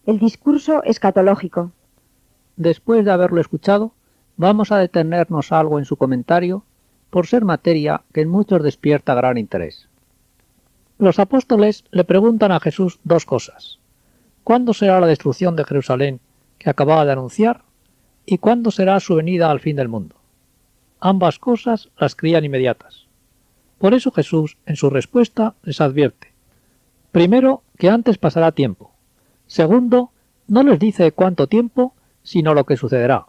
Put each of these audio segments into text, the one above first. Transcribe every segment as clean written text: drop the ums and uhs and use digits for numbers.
El discurso escatológico. Después de haberlo escuchado, vamos a detenernos algo en su comentario, por ser materia que en muchos despierta gran interés. Los apóstoles le preguntan a Jesús dos cosas. ¿Cuándo será la destrucción de Jerusalén que acababa de anunciar? ¿Y cuándo será su venida al fin del mundo? Ambas cosas las creían inmediatas. Por eso Jesús, en su respuesta, les advierte. Primero, que antes pasará tiempo. Segundo, no les dice cuánto tiempo, sino lo que sucederá.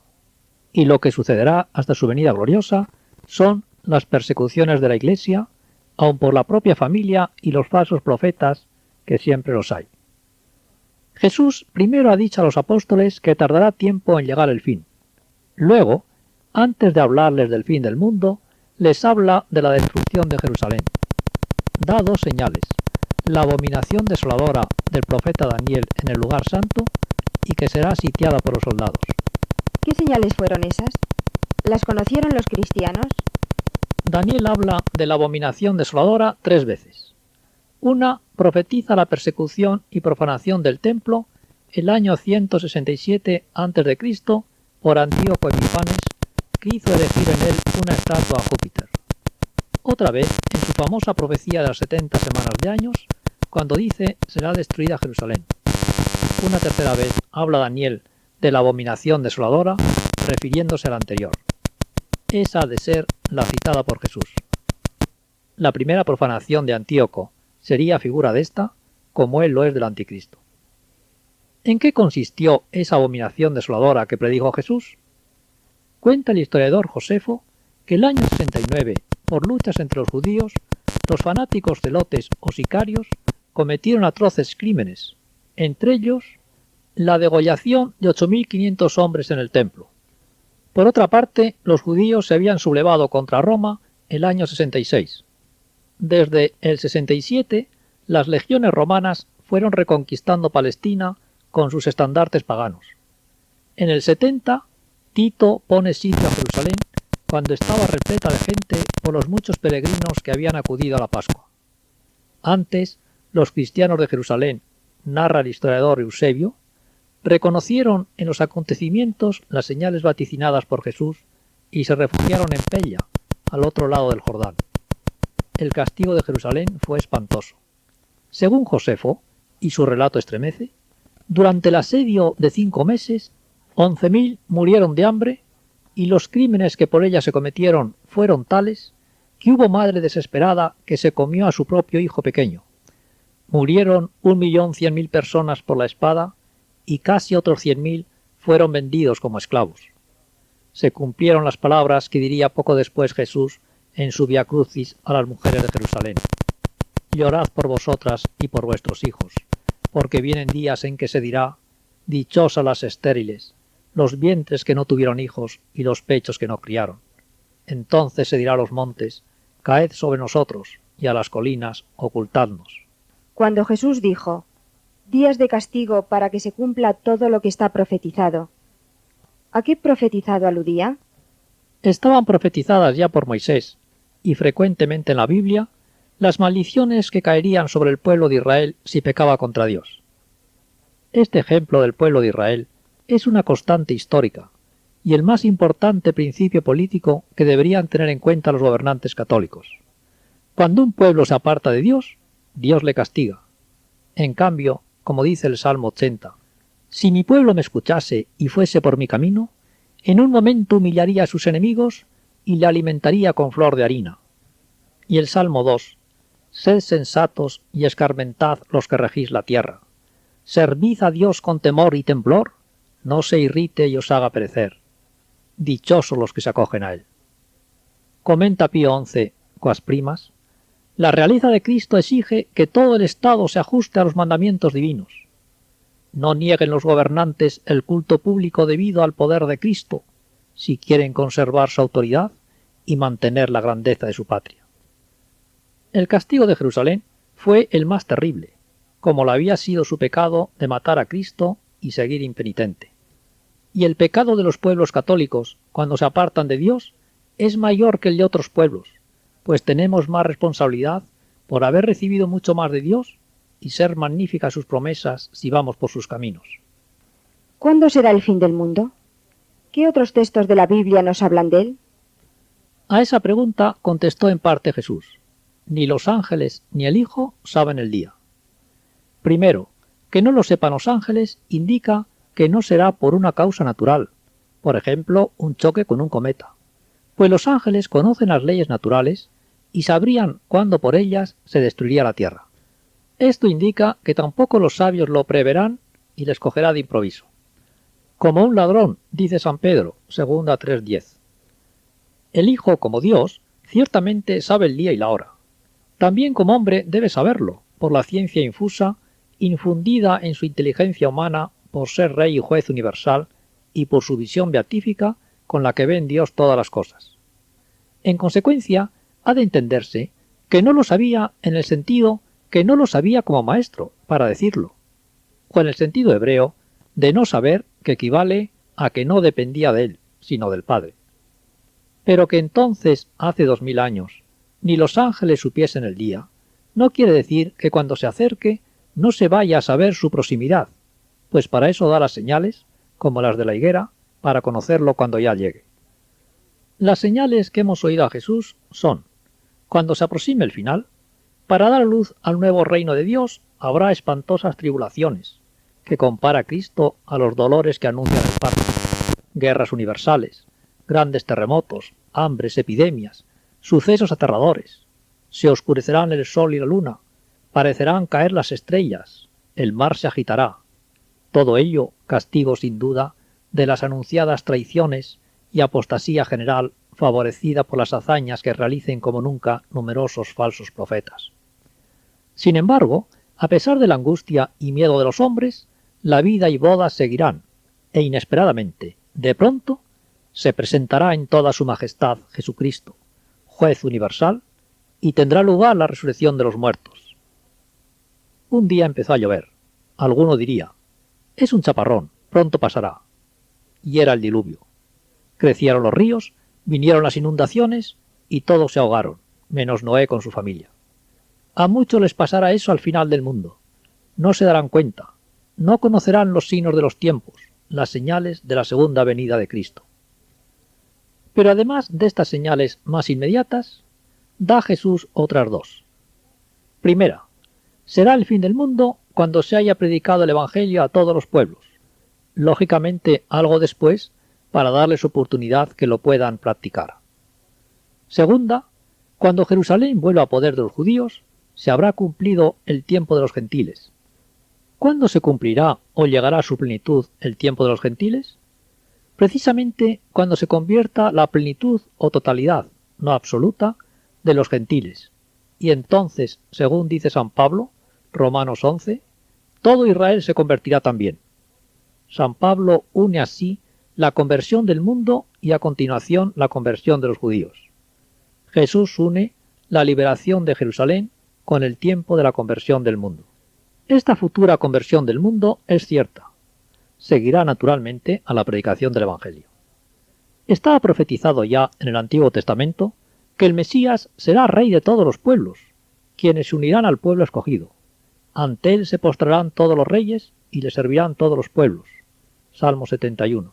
Y lo que sucederá hasta su venida gloriosa son las persecuciones de la Iglesia, aun por la propia familia y los falsos profetas, que siempre los hay. Jesús primero ha dicho a los apóstoles que tardará tiempo en llegar el fin. Luego, antes de hablarles del fin del mundo, les habla de la destrucción de Jerusalén. Da dos señales, la abominación desoladora del profeta Daniel en el lugar santo y que será sitiada por los soldados. ¿Qué señales fueron esas? ¿Las conocieron los cristianos? Daniel habla de la abominación desoladora 3 veces. Una profetiza la persecución y profanación del templo el año 167 a.C. por Antíoco Epifanes, que hizo erigir en él una estatua a Júpiter. Otra vez, en su famosa profecía de las 70 semanas de años, cuando dice será destruida Jerusalén. Una tercera vez habla Daniel de la abominación desoladora, refiriéndose a la anterior. Esa ha de ser la citada por Jesús. La primera profanación de Antíoco sería figura de esta, como él lo es del anticristo. ¿En qué consistió esa abominación desoladora que predijo Jesús? Cuenta el historiador Josefo que el año 69, por luchas entre los judíos, los fanáticos celotes o sicarios cometieron atroces crímenes, entre ellos la degollación de 8.500 hombres en el templo. Por otra parte, los judíos se habían sublevado contra Roma el año 66. Desde el 67, las legiones romanas fueron reconquistando Palestina con sus estandartes paganos. En el 70, Tito pone sitio a Jerusalén cuando estaba repleta de gente por los muchos peregrinos que habían acudido a la Pascua. Antes, los cristianos de Jerusalén, narra el historiador Eusebio, reconocieron en los acontecimientos las señales vaticinadas por Jesús y se refugiaron en Pella, al otro lado del Jordán. El castigo de Jerusalén fue espantoso. Según Josefo, y su relato estremece, durante el asedio de 5 meses, 11.000 murieron de hambre y los crímenes que por ella se cometieron fueron tales que hubo madre desesperada que se comió a su propio hijo pequeño. Murieron 1.100.000 personas por la espada y casi otros 100.000 fueron vendidos como esclavos. Se cumplieron las palabras que diría poco después Jesús en su Via Crucis a las mujeres de Jerusalén. Llorad por vosotras y por vuestros hijos, porque vienen días en que se dirá, dichosas las estériles, los vientres que no tuvieron hijos y los pechos que no criaron. Entonces se dirá a los montes, caed sobre nosotros, y a las colinas, ocultadnos. Cuando Jesús dijo, días de castigo para que se cumpla todo lo que está profetizado, ¿a qué profetizado aludía? Estaban profetizadas ya por Moisés, y frecuentemente en la Biblia, las maldiciones que caerían sobre el pueblo de Israel si pecaba contra Dios. Este ejemplo del pueblo de Israel es una constante histórica, y el más importante principio político que deberían tener en cuenta los gobernantes católicos. Cuando un pueblo se aparta de Dios, Dios le castiga. En cambio, como dice el Salmo 80, si mi pueblo me escuchase y fuese por mi camino, en un momento humillaría a sus enemigos y le alimentaría con flor de harina. Y el Salmo 2, sed sensatos y escarmentad los que regís la tierra. Servid a Dios con temor y temblor, no se irrite y os haga perecer. Dichosos los que se acogen a él. Comenta Pío XI, Quas Primas, la realeza de Cristo exige que todo el Estado se ajuste a los mandamientos divinos. No nieguen los gobernantes el culto público debido al poder de Cristo, si quieren conservar su autoridad y mantener la grandeza de su patria. El castigo de Jerusalén fue el más terrible, como lo había sido su pecado de matar a Cristo y seguir impenitente. Y el pecado de los pueblos católicos, cuando se apartan de Dios, es mayor que el de otros pueblos, pues tenemos más responsabilidad por haber recibido mucho más de Dios y ser magníficas sus promesas si vamos por sus caminos. ¿Cuándo será el fin del mundo? ¿Qué otros textos de la Biblia nos hablan de él? A esa pregunta contestó en parte Jesús. Ni los ángeles ni el Hijo saben el día. Primero, que no lo sepan los ángeles indica que no será por una causa natural, por ejemplo, un choque con un cometa, pues los ángeles conocen las leyes naturales y sabrían cuándo por ellas se destruiría la tierra. Esto indica que tampoco los sabios lo preverán y les cogerá de improviso. Como un ladrón, dice San Pedro, 2 3:10. El Hijo, como Dios, ciertamente sabe el día y la hora. También como hombre debe saberlo, por la ciencia infusa, infundida en su inteligencia humana por ser Rey y Juez universal y por su visión beatífica con la que ve en Dios todas las cosas. En consecuencia, ha de entenderse que no lo sabía en el sentido que no lo sabía como maestro, para decirlo, o en el sentido hebreo de no saber, que equivale a que no dependía de él, sino del Padre. Pero que entonces, hace 2000 años, ni los ángeles supiesen el día, no quiere decir que cuando se acerque no se vaya a saber su proximidad, pues para eso da las señales, como las de la higuera, para conocerlo cuando ya llegue. Las señales que hemos oído a Jesús son: cuando se aproxime el final, para dar luz al nuevo reino de Dios habrá espantosas tribulaciones, que compara Cristo a los dolores que anuncian el parto, guerras universales, grandes terremotos, hambres, epidemias, sucesos aterradores. Se oscurecerán el sol y la luna, parecerán caer las estrellas, el mar se agitará. Todo ello castigo sin duda de las anunciadas traiciones y apostasía general favorecida por las hazañas que realicen como nunca numerosos falsos profetas. Sin embargo, a pesar de la angustia y miedo de los hombres, la vida y bodas seguirán, e inesperadamente, de pronto, se presentará en toda su majestad Jesucristo, Juez universal, y tendrá lugar la resurrección de los muertos. Un día empezó a llover. Alguno diría: es un chaparrón, pronto pasará. Y era el diluvio. Crecieron los ríos, vinieron las inundaciones, y todos se ahogaron, menos Noé con su familia. A muchos les pasará eso al final del mundo. No se darán cuenta, no conocerán los signos de los tiempos, las señales de la segunda venida de Cristo. Pero además de estas señales más inmediatas, da Jesús otras dos. Primera, será el fin del mundo cuando se haya predicado el Evangelio a todos los pueblos, lógicamente algo después para darles oportunidad que lo puedan practicar. Segunda, cuando Jerusalén vuelva a poder de los judíos, se habrá cumplido el tiempo de los gentiles. ¿Cuándo se cumplirá o llegará a su plenitud el tiempo de los gentiles? Precisamente cuando se convierta la plenitud o totalidad, no absoluta, de los gentiles. Y entonces, según dice San Pablo, Romanos 11, todo Israel se convertirá también. San Pablo une así la conversión del mundo y a continuación la conversión de los judíos. Jesús une la liberación de Jerusalén con el tiempo de la conversión del mundo. Esta futura conversión del mundo es cierta. Seguirá naturalmente a la predicación del Evangelio. Estaba profetizado ya en el Antiguo Testamento que el Mesías será rey de todos los pueblos, quienes se unirán al pueblo escogido. Ante él se postrarán todos los reyes y le servirán todos los pueblos. Salmo 71.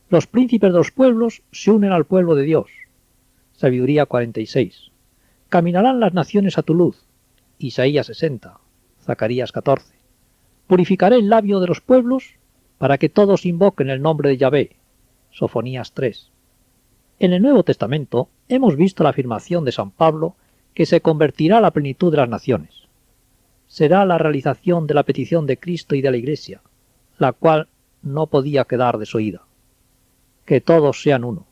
Los príncipes de los pueblos se unen al pueblo de Dios. Sabiduría 46. Caminarán las naciones a tu luz. Isaías 60. Zacarías 14. Purificaré el labio de los pueblos para que todos invoquen el nombre de Yahvé. Sofonías 3. En el Nuevo Testamento hemos visto la afirmación de San Pablo que se convertirá a la plenitud de las naciones. Será la realización de la petición de Cristo y de la Iglesia, la cual no podía quedar desoída. Que todos sean uno.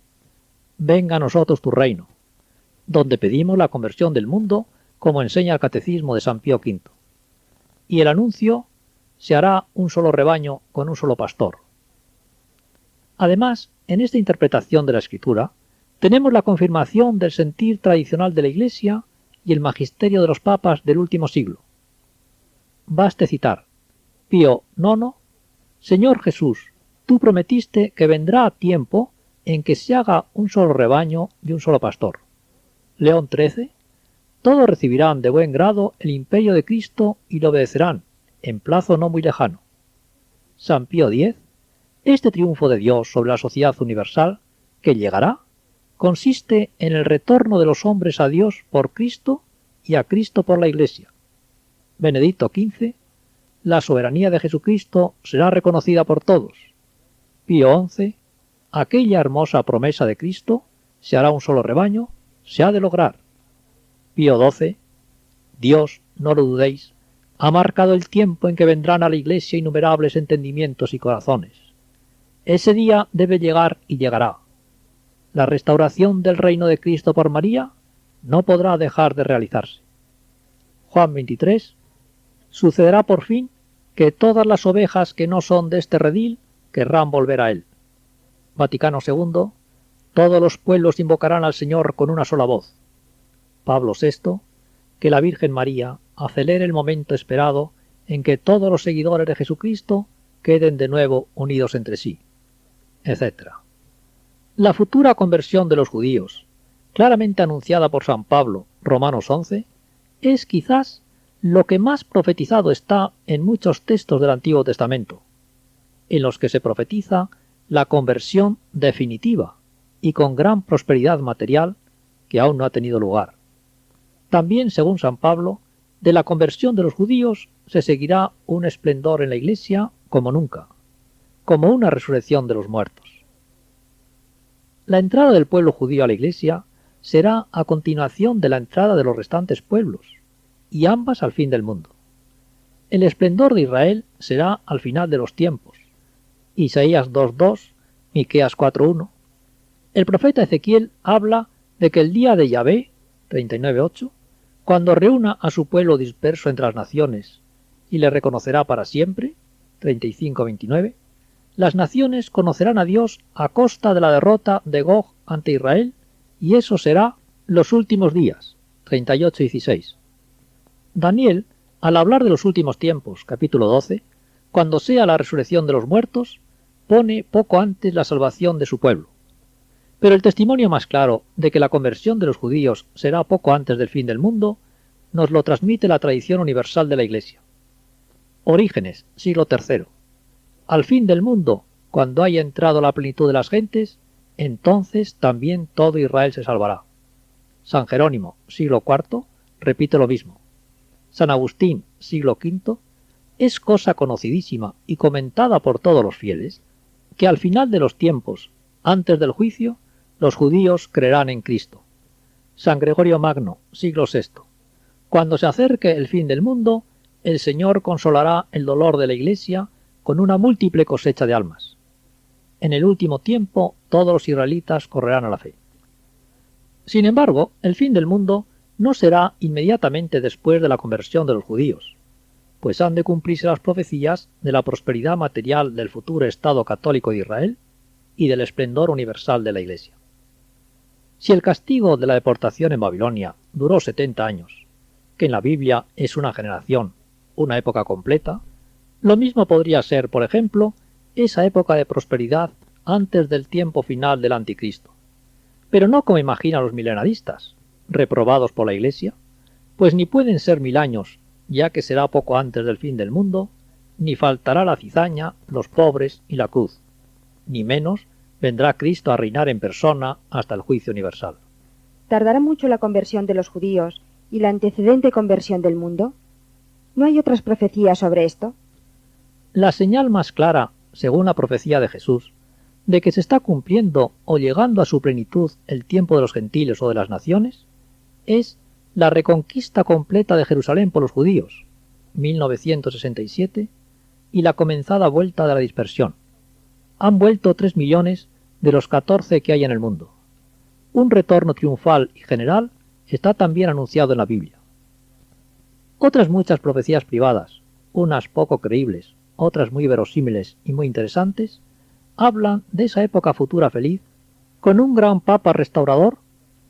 Venga a nosotros tu reino, donde pedimos la conversión del mundo, como enseña el Catecismo de San Pío V. Y el anuncio se hará un solo rebaño con un solo pastor. Además, en esta interpretación de la Escritura, tenemos la confirmación del sentir tradicional de la Iglesia y el magisterio de los papas del último siglo. Baste citar: Pío IX, Señor Jesús, tú prometiste que vendrá tiempo en que se haga un solo rebaño y un solo pastor. León XIII, todos recibirán de buen grado el imperio de Cristo y lo obedecerán, en plazo no muy lejano. San Pío X, este triunfo de Dios sobre la sociedad universal, que llegará, consiste en el retorno de los hombres a Dios por Cristo y a Cristo por la Iglesia. Benedicto XV, la soberanía de Jesucristo será reconocida por todos. Pío XI, aquella hermosa promesa de Cristo, se hará un solo rebaño, se ha de lograr. Pío XII, Dios, no lo dudéis, ha marcado el tiempo en que vendrán a la Iglesia innumerables entendimientos y corazones. Ese día debe llegar y llegará. La restauración del reino de Cristo por María no podrá dejar de realizarse. Juan 23, sucederá por fin que todas las ovejas que no son de este redil querrán volver a él. Vaticano II, todos los pueblos invocarán al Señor con una sola voz. Pablo VI, que la Virgen María acelere el momento esperado en que todos los seguidores de Jesucristo queden de nuevo unidos entre sí, etc. La futura conversión de los judíos, claramente anunciada por San Pablo, Romanos 11, es quizás lo que más profetizado está en muchos textos del Antiguo Testamento, en los que se profetiza la conversión definitiva y con gran prosperidad material que aún no ha tenido lugar. También, según San Pablo, de la conversión de los judíos se seguirá un esplendor en la Iglesia como nunca, como una resurrección de los muertos. La entrada del pueblo judío a la Iglesia será a continuación de la entrada de los restantes pueblos, y ambas al fin del mundo. El esplendor de Israel será al final de los tiempos. Isaías 2.2, Miqueas 4.1. El profeta Ezequiel habla de que el día de Yahvé, 39.8, cuando reúna a su pueblo disperso entre las naciones y le reconocerá para siempre, 35.29, las naciones conocerán a Dios a costa de la derrota de Gog ante Israel, y eso será los últimos días, 38.16. Daniel, al hablar de los últimos tiempos, capítulo 12, cuando sea la resurrección de los muertos, pone poco antes la salvación de su pueblo. Pero el testimonio más claro de que la conversión de los judíos será poco antes del fin del mundo, nos lo transmite la tradición universal de la Iglesia. Orígenes, siglo III. Al fin del mundo, cuando haya entrado la plenitud de las gentes, entonces también todo Israel se salvará. San Jerónimo, siglo IV, repite lo mismo. San Agustín, siglo V, es cosa conocidísima y comentada por todos los fieles, que al final de los tiempos, antes del juicio, los judíos creerán en Cristo. San Gregorio Magno, siglo VI. Cuando se acerque el fin del mundo, el Señor consolará el dolor de la Iglesia con una múltiple cosecha de almas. En el último tiempo, todos los israelitas correrán a la fe. Sin embargo, el fin del mundo no será inmediatamente después de la conversión de los judíos, pues han de cumplirse las profecías de la prosperidad material del futuro Estado católico de Israel y del esplendor universal de la Iglesia. Si el castigo de la deportación en Babilonia duró 70 años, que en la Biblia es una generación, una época completa, lo mismo podría ser, por ejemplo, esa época de prosperidad antes del tiempo final del Anticristo. Pero no como imaginan los milenaristas, reprobados por la Iglesia, pues ni pueden ser 1000 años, ya que será poco antes del fin del mundo, ni faltará la cizaña, los pobres y la cruz, ni menos vendrá Cristo a reinar en persona hasta el juicio universal. ¿Tardará mucho la conversión de los judíos y la antecedente conversión del mundo? ¿No hay otras profecías sobre esto? La señal más clara, según la profecía de Jesús, de que se está cumpliendo o llegando a su plenitud el tiempo de los gentiles o de las naciones, es la reconquista completa de Jerusalén por los judíos, 1967, y la comenzada vuelta de la dispersión. Han vuelto 3 millones de los 14 que hay en el mundo. Un retorno triunfal y general está también anunciado en la Biblia. Otras muchas profecías privadas, unas poco creíbles, otras muy verosímiles y muy interesantes, hablan de esa época futura feliz, con un gran papa restaurador,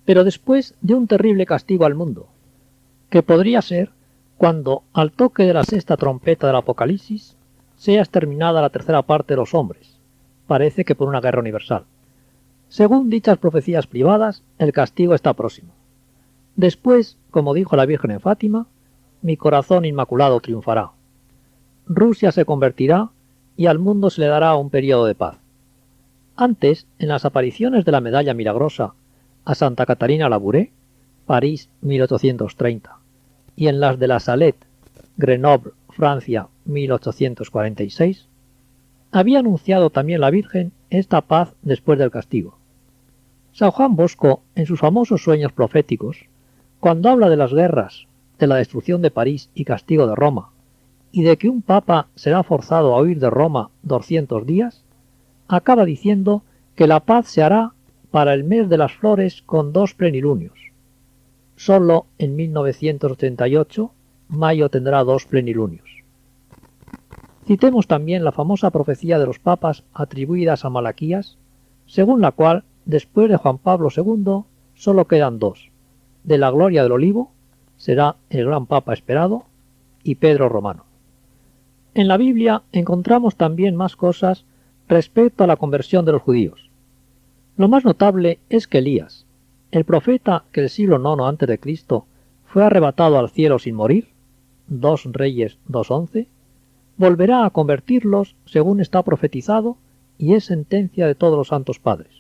pero después de un terrible castigo al mundo, que podría ser cuando, al toque de la 6ª trompeta del Apocalipsis, sea exterminada la 3ª parte de los hombres, parece que por una guerra universal. Según dichas profecías privadas, el castigo está próximo. Después, como dijo la Virgen en Fátima, mi corazón inmaculado triunfará. Rusia se convertirá y al mundo se le dará un periodo de paz. Antes, en las apariciones de la medalla milagrosa a Santa Catarina Labouré, París 1830, y en las de la Salette, Grenoble, Francia 1846, había anunciado también la Virgen esta paz después del castigo. San Juan Bosco, en sus famosos sueños proféticos, cuando habla de las guerras, de la destrucción de París y castigo de Roma, y de que un papa será forzado a huir de Roma 200 días, acaba diciendo que la paz se hará para el mes de las flores con 2 plenilunios. Solo en 1988 mayo tendrá 2 plenilunios. Citemos también la famosa profecía de los papas atribuidas a Malaquías, según la cual, después de Juan Pablo II, solo quedan 2. De la gloria del olivo será el gran papa esperado y Pedro Romano. En la Biblia encontramos también más cosas respecto a la conversión de los judíos. Lo más notable es que Elías, el profeta que el siglo IX a.C. fue arrebatado al cielo sin morir, 2 Reyes 2:11, volverá a convertirlos según está profetizado y es sentencia de todos los santos padres.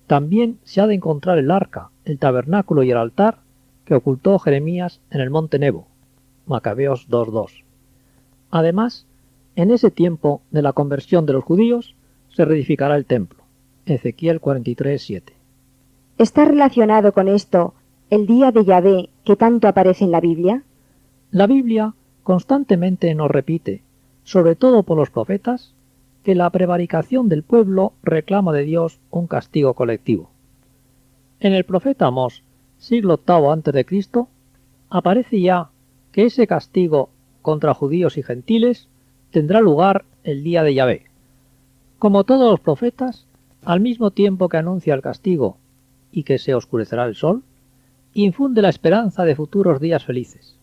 También se ha de encontrar el arca, el tabernáculo y el altar que ocultó Jeremías en el monte Nebo, Macabeos 2:2. Además, en ese tiempo de la conversión de los judíos se reedificará el templo, Ezequiel 43:7. ¿Está relacionado con esto el día de Yahvé que tanto aparece en la Biblia? La Biblia constantemente nos repite, sobre todo por los profetas, que la prevaricación del pueblo reclama de Dios un castigo colectivo. En el profeta Amós, siglo VIII a.C., aparece ya que ese castigo contra judíos y gentiles tendrá lugar el día de Yahvé. Como todos los profetas, al mismo tiempo que anuncia el castigo y que se oscurecerá el sol, infunde la esperanza de futuros días felices.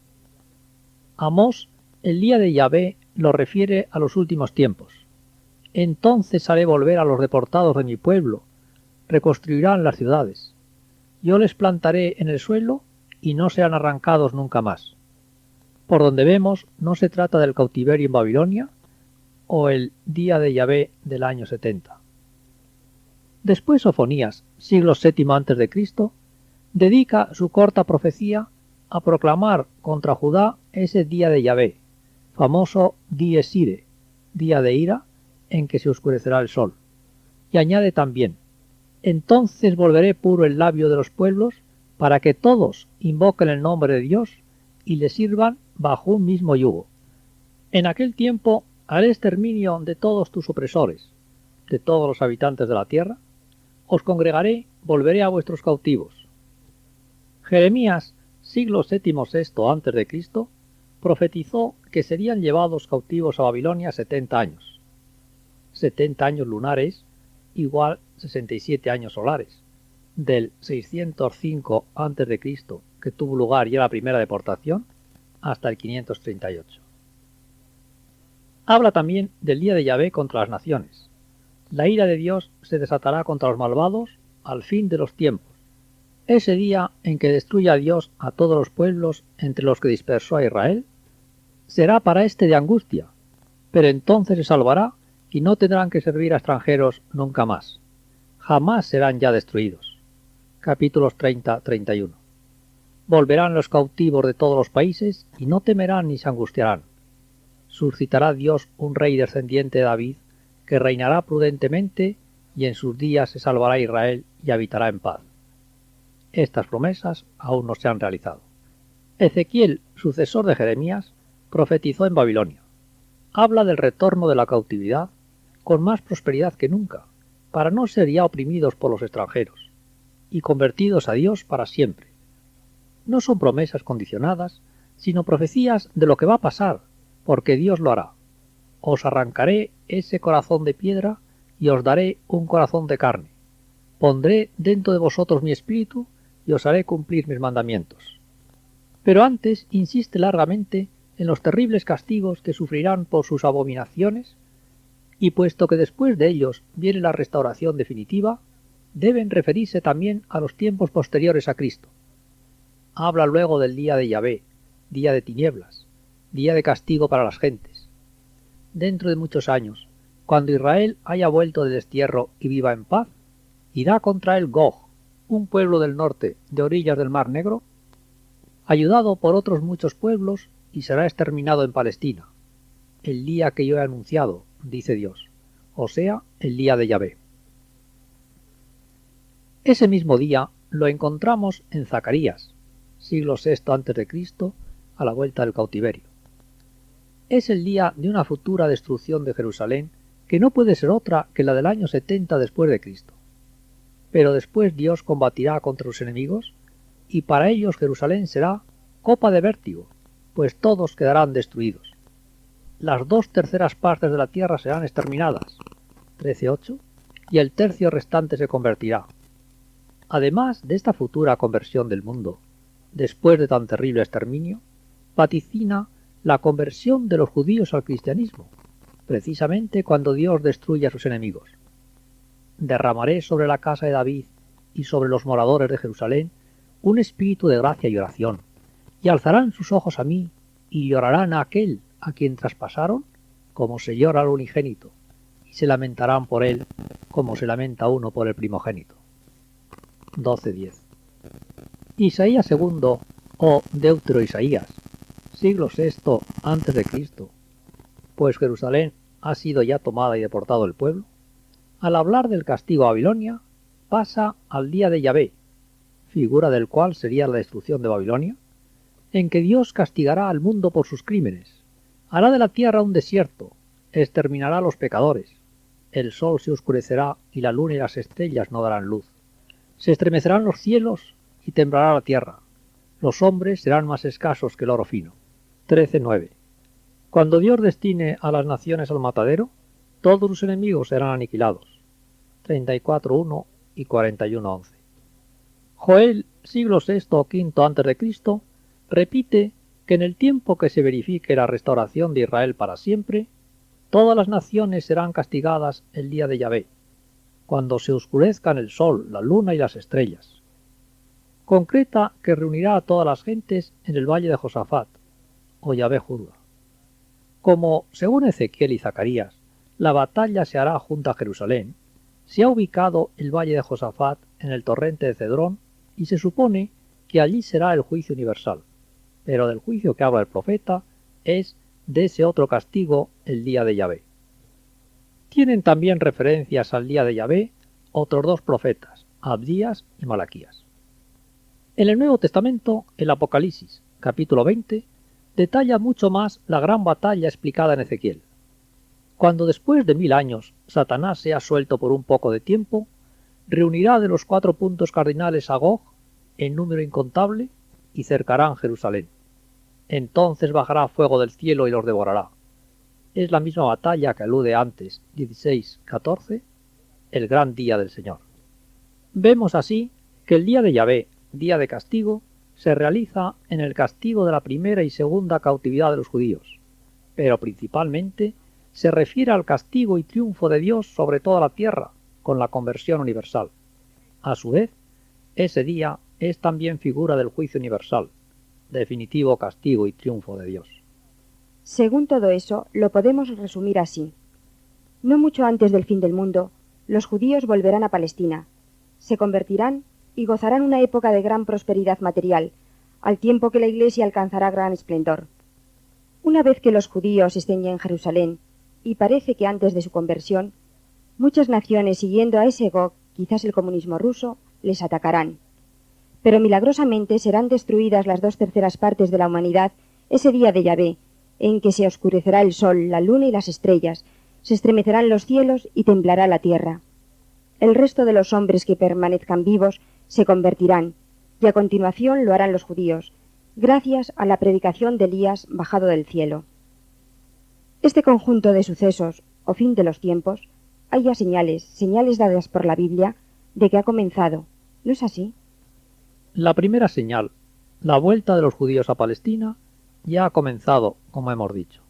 Amós, el día de Yahvé, lo refiere a los últimos tiempos. Entonces haré volver a los deportados de mi pueblo, reconstruirán las ciudades. Yo les plantaré en el suelo y no serán arrancados nunca más. Por donde vemos, no se trata del cautiverio en Babilonia o el día de Yahvé del año 70. Después Sofonías, siglo VII a.C., dedica su corta profecía a proclamar contra Judá ese día de Yahvé, famoso Dies Irae, día de ira, en que se oscurecerá el sol. Y añade también, entonces volveré puro el labio de los pueblos, para que todos invoquen el nombre de Dios y le sirvan bajo un mismo yugo. En aquel tiempo haré exterminio de todos tus opresores, de todos los habitantes de la tierra, os congregaré, volveré a vuestros cautivos. Jeremías, siglo VII-VI a.C., profetizó que serían llevados cautivos a Babilonia 70 años. 70 años lunares igual 67 años solares. Del 605 a.C., que tuvo lugar ya la primera deportación, hasta el 538. Habla también del día de Yahvé contra las naciones. La ira de Dios se desatará contra los malvados al fin de los tiempos. Ese día en que destruya Dios a todos los pueblos entre los que dispersó a Israel, será para este de angustia, pero entonces se salvará y no tendrán que servir a extranjeros nunca más. Jamás serán ya destruidos. Capítulos 30-31. Volverán los cautivos de todos los países y no temerán ni se angustiarán. Suscitará Dios un rey descendiente de David que reinará prudentemente y en sus días se salvará Israel y habitará en paz. Estas promesas aún no se han realizado. Ezequiel, sucesor de Jeremías, profetizó en Babilonia. Habla del retorno de la cautividad con más prosperidad que nunca, para no ser ya oprimidos por los extranjeros, y convertidos a Dios para siempre. No son promesas condicionadas, sino profecías de lo que va a pasar, porque Dios lo hará. Os arrancaré ese corazón de piedra y os daré un corazón de carne. Pondré dentro de vosotros mi espíritu y os haré cumplir mis mandamientos. Pero antes insiste largamente en los terribles castigos que sufrirán por sus abominaciones, y puesto que después de ellos viene la restauración definitiva, deben referirse también a los tiempos posteriores a Cristo. habla luego del día de Yahvé, día de tinieblas, día de castigo para las gentes. Dentro de muchos años, cuando Israel haya vuelto del destierro y viva en paz, irá contra él Gog, un pueblo del norte de orillas del Mar Negro, ayudado por otros muchos pueblos, y será exterminado en Palestina, el día que yo he anunciado, dice Dios, o sea, el día de Yahvé. Ese mismo día lo encontramos en Zacarías, siglo VI a.C., a la vuelta del cautiverio. Es el día de una futura destrucción de Jerusalén que no puede ser otra que la del año 70 después de Cristo. Pero después Dios combatirá contra sus enemigos, y para ellos Jerusalén será copa de vértigo, pues todos quedarán destruidos. Las 2/3 partes de la tierra serán exterminadas, 13:8, y el tercio restante se convertirá. Además de esta futura conversión del mundo, después de tan terrible exterminio, vaticina la conversión de los judíos al cristianismo, precisamente cuando Dios destruye a sus enemigos. Derramaré sobre la casa de David y sobre los moradores de Jerusalén un espíritu de gracia y oración, y alzarán sus ojos a mí, y llorarán a aquel a quien traspasaron, como se llora al unigénito, y se lamentarán por él, como se lamenta uno por el primogénito. 12:10. Isaías II, o Deutero Isaías, siglo VI a.C., pues Jerusalén ha sido ya tomada y deportado el pueblo, al hablar del castigo a Babilonia, pasa al día de Yahvé, figura del cual sería la destrucción de Babilonia, en que Dios castigará al mundo por sus crímenes, hará de la tierra un desierto, exterminará a los pecadores, el sol se oscurecerá y la luna y las estrellas no darán luz, se estremecerán los cielos y temblará la tierra, los hombres serán más escasos que el oro fino. 13:9. Cuando Dios destine a las naciones al matadero, todos sus enemigos serán aniquilados. 34:1 y 41:11. Joel, siglo VI o V a.C., repite que en el tiempo que se verifique la restauración de Israel para siempre, todas las naciones serán castigadas el día de Yahvé, cuando se oscurezcan el sol, la luna y las estrellas. Concreta que reunirá a todas las gentes en el valle de Josafat, o Yahvé juzga. Como, según Ezequiel y Zacarías, la batalla se hará junto a Jerusalén, se ha ubicado el valle de Josafat en el torrente de Cedrón y se supone que allí será el juicio universal, pero del juicio que habla el profeta es de ese otro castigo, el día de Yahvé. Tienen también referencias al día de Yahvé otros dos profetas, Abdías y Malaquías. En el Nuevo Testamento, el Apocalipsis, capítulo 20, detalla mucho más la gran batalla explicada en Ezequiel. Cuando después de 1000 años Satanás sea suelto por un poco de tiempo, reunirá de los 4 puntos cardinales a Gog, en número incontable, y cercarán Jerusalén. Entonces bajará fuego del cielo y los devorará. Es la misma batalla que alude antes, 16:14, el gran día del Señor. Vemos así que el día de Yahvé, día de castigo, se realiza en el castigo de la primera y segunda cautividad de los judíos, pero principalmente se refiere al castigo y triunfo de Dios sobre toda la tierra, con la conversión universal. A su vez, ese día es también figura del juicio universal, definitivo castigo y triunfo de Dios. Según todo eso, lo podemos resumir así. No mucho antes del fin del mundo, los judíos volverán a Palestina, se convertirán y gozarán una época de gran prosperidad material, al tiempo que la Iglesia alcanzará gran esplendor. Una vez que los judíos estén ya en Jerusalén, y parece que antes de su conversión, muchas naciones siguiendo a ese Gog, quizás el comunismo ruso, les atacarán. Pero milagrosamente serán destruidas las 2/3 partes de la humanidad ese día de Yahvé, en que se oscurecerá el sol, la luna y las estrellas, se estremecerán los cielos y temblará la tierra. El resto de los hombres que permanezcan vivos se convertirán, y a continuación lo harán los judíos, gracias a la predicación de Elías bajado del cielo. Este conjunto de sucesos, o fin de los tiempos, hay ya señales dadas por la Biblia, de que ha comenzado. ¿No es así? La primera señal, la vuelta de los judíos a Palestina, ya ha comenzado, como hemos dicho.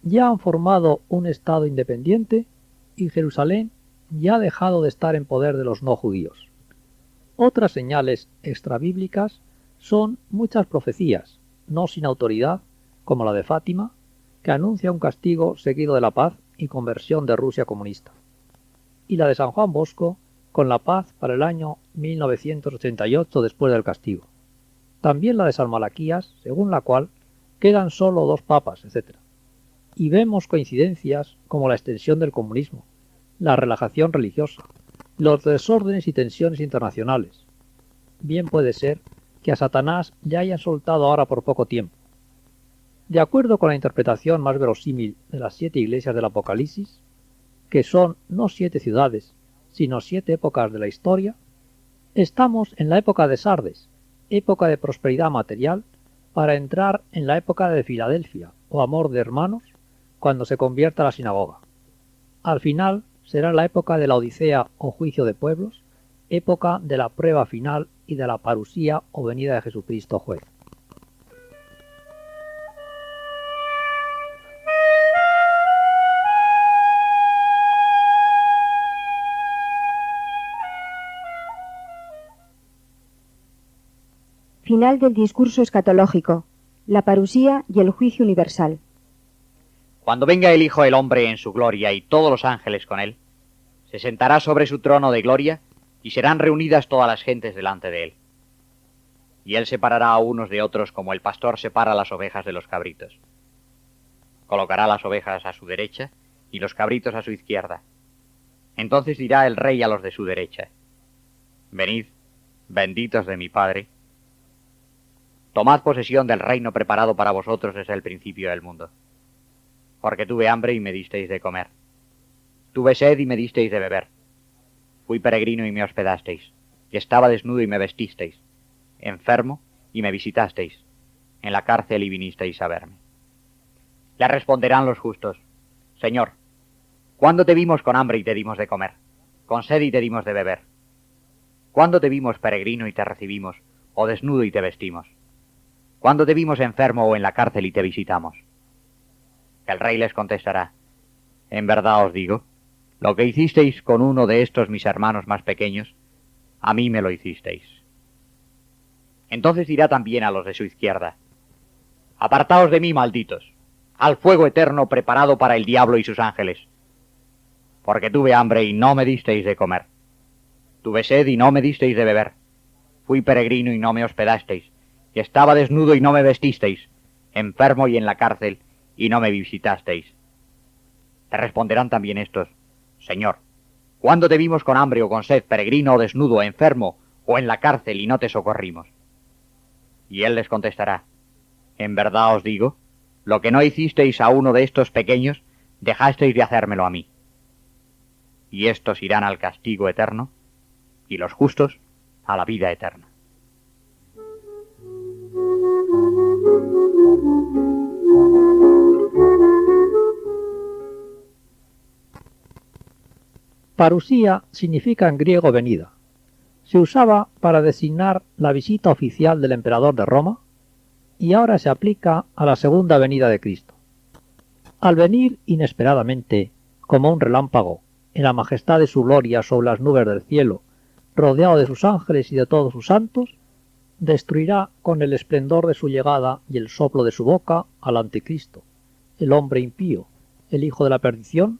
Ya han formado un estado independiente y Jerusalén ya ha dejado de estar en poder de los no judíos. Otras señales extrabíblicas Son muchas profecías, no sin autoridad, como la de Fátima, que anuncia un castigo seguido de la paz y conversión de Rusia comunista, y la de San Juan Bosco, con la paz para el año 1988 después del castigo. También la de San Malaquías, según la cual quedan solo 2 papas, etc. Y vemos coincidencias como la extensión del comunismo, la relajación religiosa, los desórdenes y tensiones internacionales. Bien puede ser que a Satanás le hayan soltado ahora por poco tiempo. De acuerdo con la interpretación más verosímil de las 7 iglesias del Apocalipsis, que son no 7 ciudades, sino 7 épocas de la historia, estamos en la época de Sardes, época de prosperidad material, para entrar en la época de Filadelfia, o amor de hermanos, cuando se convierta la sinagoga. Al final será la época de la Odisea o juicio de pueblos, época de la prueba final y de la parusía o venida de Jesucristo juez. Final del discurso escatológico, la parusía y el juicio universal. Cuando venga el Hijo del Hombre en su gloria y todos los ángeles con él, se sentará sobre su trono de gloria y serán reunidas todas las gentes delante de él. Y él separará a unos de otros como el pastor separa las ovejas de los cabritos. Colocará las ovejas a su derecha y los cabritos a su izquierda. Entonces dirá el rey a los de su derecha: Venid, benditos de mi Padre, tomad posesión del reino preparado para vosotros desde el principio del mundo. Porque tuve hambre y me disteis de comer. Tuve sed y me disteis de beber. Fui peregrino y me hospedasteis. Y estaba desnudo y me vestisteis. Enfermo y me visitasteis. En la cárcel y vinisteis a verme. Le responderán los justos: Señor, ¿cuándo te vimos con hambre y te dimos de comer? Con sed y te dimos de beber. ¿Cuándo te vimos peregrino y te recibimos? ¿O desnudo y te vestimos? ¿Cuándo te vimos enfermo o en la cárcel y te visitamos? El rey les contestará: En verdad os digo, lo que hicisteis con uno de estos mis hermanos más pequeños, a mí me lo hicisteis. Entonces dirá también a los de su izquierda: Apartaos de mí, malditos, al fuego eterno preparado para el diablo y sus ángeles. Porque tuve hambre y no me disteis de comer. Tuve sed y no me disteis de beber. Fui peregrino y no me hospedasteis. Y estaba desnudo y no me vestisteis. Enfermo y en la cárcel y no me visitasteis. Te responderán también estos: Señor, ¿cuándo te vimos con hambre o con sed, peregrino o desnudo, enfermo o en la cárcel y no te socorrimos? Y él les contestará: En verdad os digo, lo que no hicisteis a uno de estos pequeños, dejasteis de hacérmelo a mí. Y estos irán al castigo eterno, y los justos a la vida eterna. Parusía significa en griego venida. Se usaba para designar la visita oficial del emperador de Roma y ahora se aplica a la segunda venida de Cristo. Al venir inesperadamente, como un relámpago, en la majestad de su gloria sobre las nubes del cielo, rodeado de sus ángeles y de todos sus santos, destruirá con el esplendor de su llegada y el soplo de su boca al anticristo, el hombre impío, el hijo de la perdición,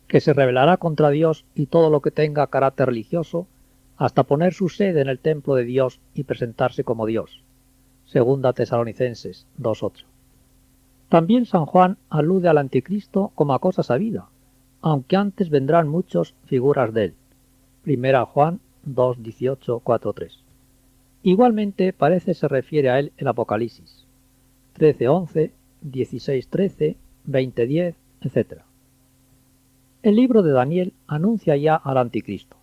que se rebelará contra Dios y todo lo que tenga carácter religioso, hasta poner su sede en el templo de Dios y presentarse como Dios. Segunda Tesalonicenses 2:8. También San Juan alude al anticristo como a cosa sabida, aunque antes vendrán muchos figuras de él. Primera Juan 2:18, 4:3. Igualmente parece se refiere a él el Apocalipsis 13:11, 16:13, 20:10, etc. El libro de Daniel anuncia ya al anticristo.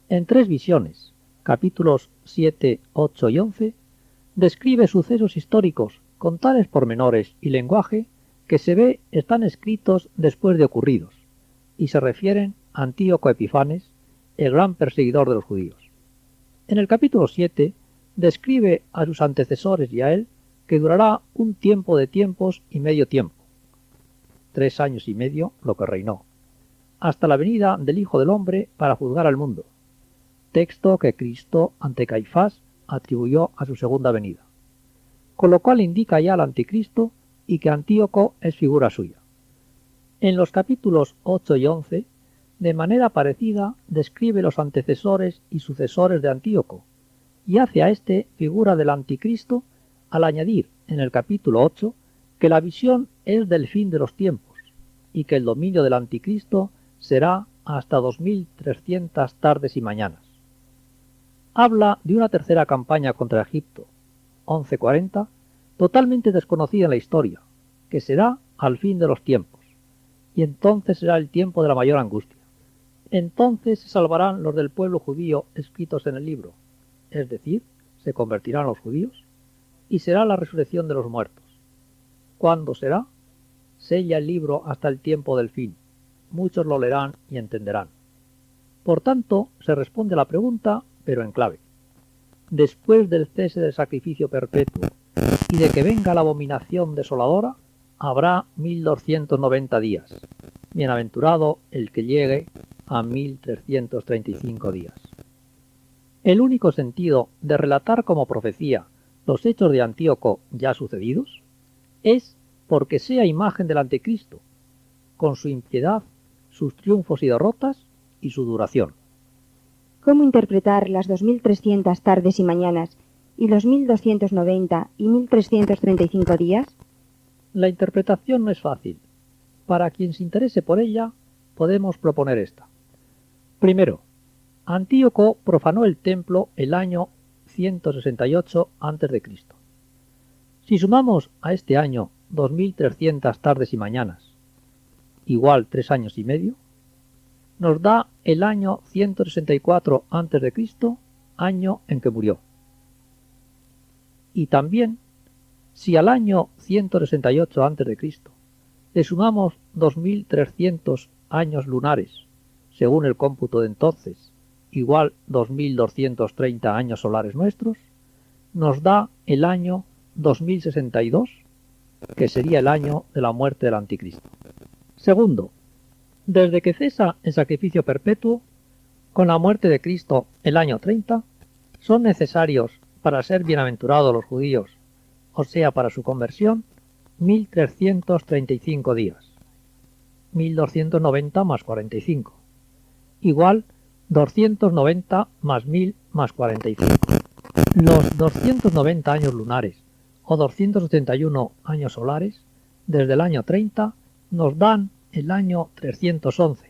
En 3 visiones, capítulos 7, 8 y 11, describe sucesos históricos con tales pormenores y lenguaje que se ve están escritos después de ocurridos, y se refieren a Antíoco Epifanes, el gran perseguidor de los judíos. En el capítulo 7 describe a sus antecesores y a él que durará un tiempo de tiempos y medio tiempo, 3 años y medio lo que reinó, hasta la venida del Hijo del Hombre para juzgar al mundo, texto que Cristo ante Caifás atribuyó a su segunda venida, con lo cual indica ya al anticristo y que Antíoco es figura suya. En los capítulos 8 y 11, de manera parecida, describe los antecesores y sucesores de Antíoco, y hace a este figura del anticristo al añadir en el capítulo 8 que la visión es del fin de los tiempos y que el dominio del anticristo será hasta 2300 tardes y mañanas. Habla de una tercera campaña contra Egipto, 1140, totalmente desconocida en la historia, que será al fin de los tiempos, y entonces será el tiempo de la mayor angustia. Entonces se salvarán los del pueblo judío escritos en el libro, es decir, se convertirán los judíos, y será la resurrección de los muertos. ¿Cuándo será? Sella el libro hasta el tiempo del fin. Muchos lo leerán y entenderán. Por tanto, se responde a la pregunta, pero en clave. Después del cese del sacrificio perpetuo y de que venga la abominación desoladora, habrá 1290 días. Bienaventurado el que llegue a 1335 días. El único sentido de relatar como profecía los hechos de Antíoco ya sucedidos es porque sea imagen del anticristo, con su impiedad, sus triunfos y derrotas y su duración. ¿Cómo interpretar las 2300 tardes y mañanas y los 1290 y 1335 días? La interpretación no es fácil. Para quien se interese por ella, podemos proponer esta. Primero, Antíoco profanó el templo el año 168 a.C. Si sumamos a este año 2300 tardes y mañanas, igual 3 años y medio, nos da el año 164 a.C., año en que murió. Y también, si al año 168 a.C. le sumamos 2300 años lunares, según el cómputo de entonces, igual 2230 años solares nuestros, nos da el año 2062, que sería el año de la muerte del anticristo. Segundo, desde que cesa el sacrificio perpetuo, con la muerte de Cristo el año 30, son necesarios para ser bienaventurados los judíos, o sea, para su conversión, 1335 días. 1290 más 45. Igual 290 más 1000 más 45. Los 290 años lunares o 281 años solares, desde el año 30, nos dan el año 311,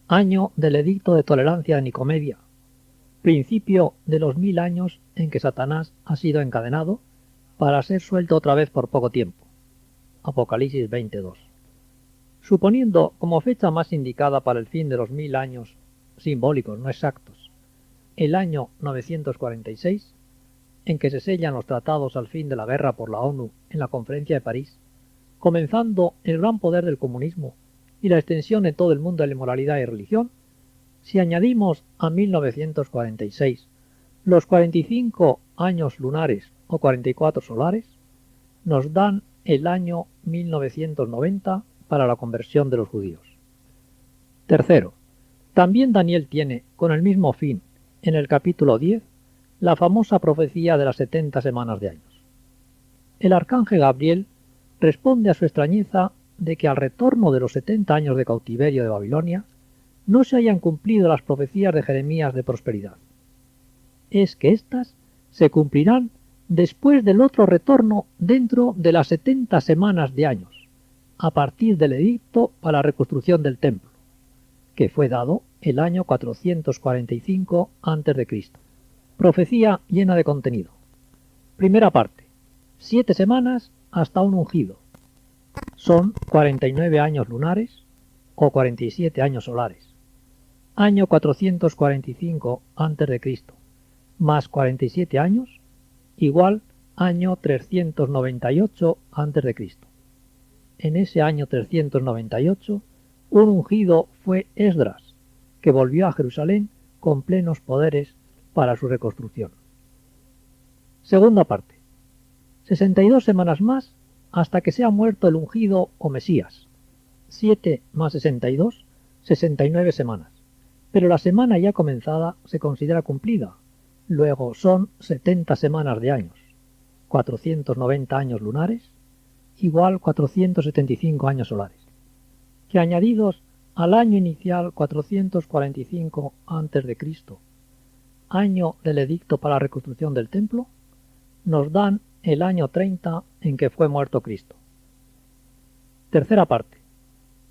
año del edicto de tolerancia de Nicomedia, principio de los 1000 años en que Satanás ha sido encadenado para ser suelto otra vez por poco tiempo. Apocalipsis 22. Suponiendo como fecha más indicada para el fin de los 1000 años simbólicos no exactos, el año 946, en que se sellan los tratados al fin de la guerra por la ONU en la Conferencia de París, comenzando el gran poder del comunismo y la extensión en todo el mundo de la inmoralidad y religión, si añadimos a 1946 los 45 años lunares o 44 solares, nos dan el año 1990 para la conversión de los judíos. Tercero, también Daniel tiene, con el mismo fin, en el capítulo 10, la famosa profecía de las 70 semanas de años. El arcángel Gabriel responde a su extrañeza de que al retorno de los 70 años de cautiverio de Babilonia no se hayan cumplido las profecías de Jeremías de prosperidad. Es que éstas se cumplirán después del otro retorno dentro de las 70 semanas de años, a partir del edicto para la reconstrucción del templo, que fue dado el año 445 a.C. Profecía llena de contenido. Primera parte. 7 semanas hasta un ungido. Son 49 años lunares o 47 años solares. Año 445 a.C. más 47 años igual año 398 a.C. En ese año 398, un ungido fue Esdras, que volvió a Jerusalén con plenos poderes para su reconstrucción. Segunda parte. 62 semanas más hasta que sea muerto el ungido o Mesías. 7 más 62, 69 semanas. Pero la semana ya comenzada se considera cumplida, Luego son 70 semanas de años, 490 años lunares, igual 475 años solares, que añadidos al año inicial 445 a.C., año del edicto para la reconstrucción del templo, nos dan el año 30 en que fue muerto Cristo. Tercera parte.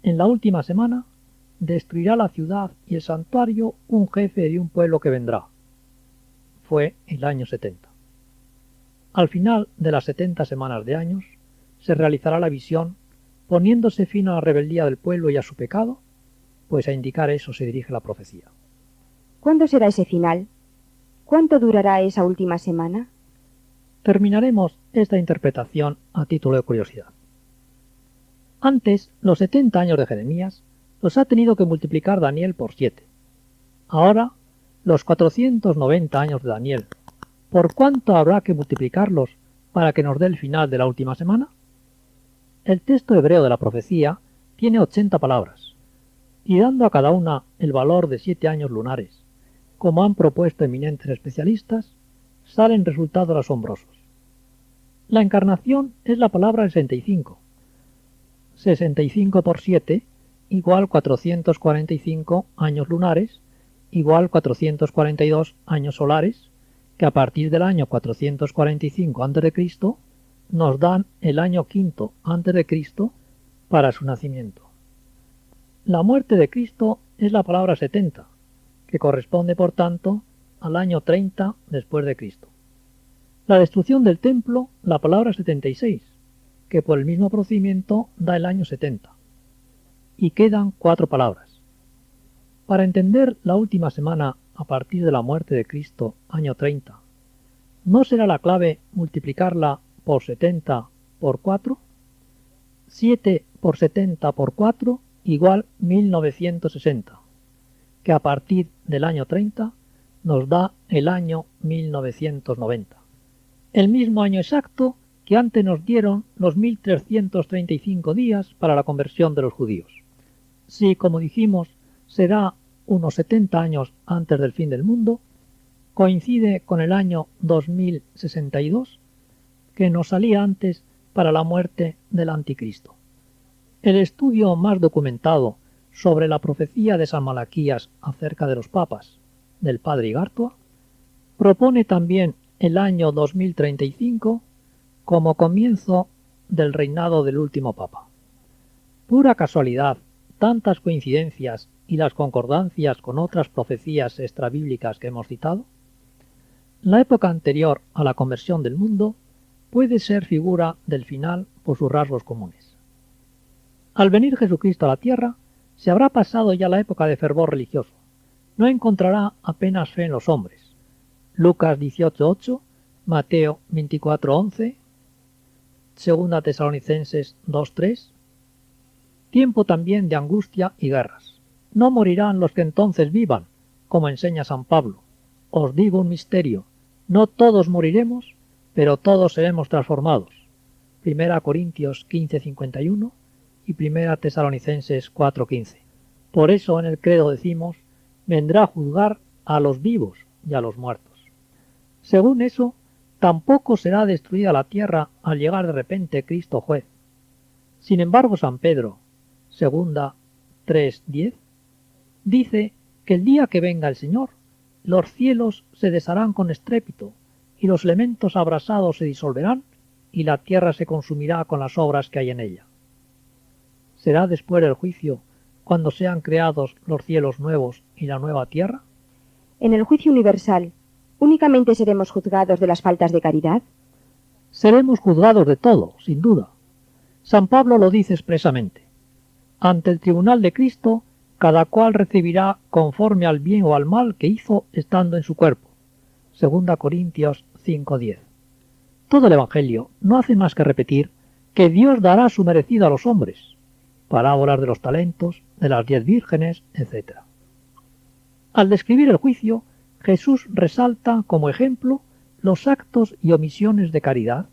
En la última semana destruirá la ciudad y el santuario un jefe de un pueblo que vendrá. Fue el año 70. Al final de las 70 semanas de años se realizará la visión, poniéndose fin a la rebeldía del pueblo y a su pecado, pues a indicar eso se dirige la profecía. ¿Cuándo será ese final? ¿Cuánto durará esa última semana? Terminaremos esta interpretación a título de curiosidad. Antes, los 70 años de Jeremías los ha tenido que multiplicar Daniel por 7. Ahora, los 490 años de Daniel, ¿por cuánto habrá que multiplicarlos para que nos dé el final de la última semana? El texto hebreo de la profecía tiene 80 palabras, y dando a cada una el valor de 7 años lunares, como han propuesto eminentes especialistas, salen resultados asombrosos. La encarnación es la palabra 65. 65 por 7 igual 445 años lunares, igual 442 años solares, que a partir del año 445 a.C. nos dan el año quinto a.C. para su nacimiento. La muerte de Cristo es la palabra 70, que corresponde por tanto al año 30 después de Cristo. La destrucción del templo, la palabra 76, que por el mismo procedimiento da el año 70. Y quedan 4 palabras. Para entender la última semana a partir de la muerte de Cristo, año 30, ¿no será la clave multiplicarla por 70 por 4? 7 por 70 por 4 igual 1960, que a partir del año 30 nos da el año 1990. El mismo año exacto que antes nos dieron los 1335 días para la conversión de los judíos. Si, como dijimos, será unos 70 años antes del fin del mundo, coincide con el año 2062, que nos salía antes para la muerte del Anticristo. El estudio más documentado sobre la profecía de San Malaquías acerca de los papas, del padre Igartua, propone también el año 2035 como comienzo del reinado del último papa. Pura casualidad, tantas coincidencias y las concordancias con otras profecías extrabíblicas que hemos citado. La época anterior a la conversión del mundo puede ser figura del final por sus rasgos comunes. Al venir Jesucristo a la tierra, se habrá pasado ya la época de fervor religioso. No encontrará apenas fe en los hombres. Lucas 18:8, Mateo 24:11, 2 Tesalonicenses 2:3. Tiempo también de angustia y guerras. No morirán los que entonces vivan, como enseña San Pablo. Os digo un misterio, no todos moriremos, pero todos seremos transformados. 1 Corintios 15:51 y 1 Tesalonicenses 4:15. Por eso en el credo decimos, vendrá a juzgar a los vivos y a los muertos. Según eso, tampoco será destruida la tierra al llegar de repente Cristo juez. Sin embargo, San Pedro, 2 3:10, dice que el día que venga el Señor, los cielos se desharán con estrépito, y los elementos abrasados se disolverán, y la tierra se consumirá con las obras que hay en ella. ¿Será después del juicio, cuando sean creados los cielos nuevos y la nueva tierra? En el juicio universal, ¿únicamente seremos juzgados de las faltas de caridad? Seremos juzgados de todo, sin duda. San Pablo lo dice expresamente. Ante el tribunal de Cristo, cada cual recibirá conforme al bien o al mal que hizo estando en su cuerpo. 2 Corintios 5:10. Todo el Evangelio no hace más que repetir que Dios dará su merecido a los hombres. Parábolas de los talentos, de las 10 vírgenes, etc. Al describir el juicio, Jesús resalta como ejemplo los actos y omisiones de caridad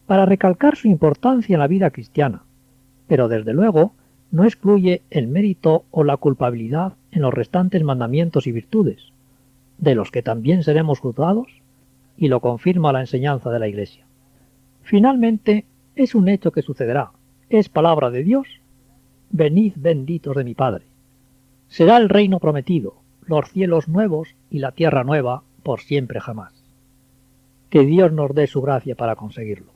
para recalcar su importancia en la vida cristiana, pero desde luego no excluye el mérito o la culpabilidad en los restantes mandamientos y virtudes. de los que también seremos juzgados, y lo confirma la enseñanza de la Iglesia. Finalmente, es un hecho que sucederá, es palabra de Dios: venid benditos de mi Padre. Será el reino prometido, los cielos nuevos y la tierra nueva, por siempre jamás. Que Dios nos dé su gracia para conseguirlo.